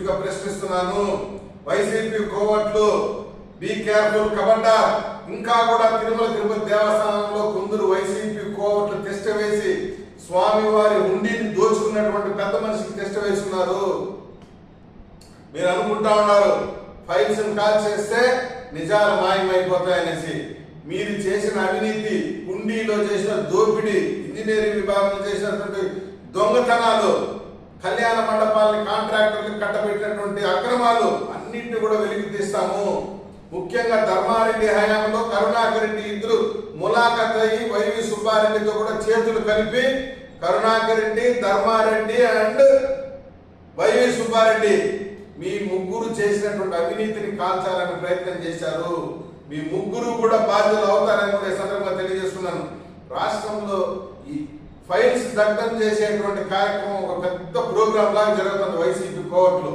సూటిగా ప్రశ్నిస్తున్నాను. వైసీపీ కోవట్లు బీ కేర్ఫుల్ కబడ్డార్. ఇంకా కూడా తిరుమల తిరుపతి దేవస్థానంలో కొందరు వైసీపీ కోవట్లు టెస్ట్ వేసి స్వామివారి హుండీని దోచుకున్నటువంటి పెద్ద మనిషికి టెస్ట్ వేస్తున్నారు. మీరు అనుకుంటా ఉన్నారు ఫైల్స్ కాల్ చేస్తే నిజాలు మాయమైపోతాయనేసి. మీరు చేసిన అవినీతి, హుండీలో చేసిన దోపిడీ, ఇంజనీరింగ్ విభాగంలో చేసినటువంటి దొంగతనాలు, కళ్యాణ మండపాలని కాంట్రాక్టర్లకు కట్టబెట్టినటువంటి అక్రమాలు అన్నింటినీ కూడా వెలికి తీస్తాము. ముఖ్యంగా ధర్మారెడ్డి హయాంలో కరుణాకర్ రెడ్డి ఇద్దరు ములాఖత్ అయ్యి వైవి సుబ్బారెడ్డితో కూడా చేతులు కలిపి కరుణాకర్ రెడ్డి, ధర్మారెడ్డి అండ్ వైవి సుబ్బారెడ్డి మీ ముగ్గురు చేసినటువంటి అవినీతిని కాల్చాలని ప్రయత్నం చేశారు. మీ ముగ్గురు కూడా బాధ్యులు అవుతారని కూడా ఈ సందర్భంగా తెలియజేస్తున్నాను. రాష్ట్రంలో ఈ ఫైల్స్ దగ్ధం చేసేటువంటి కార్యక్రమం ఒక పెద్ద ప్రోగ్రామ్ లాగా జరుగుతుంది వైసీపీ కోర్టులో.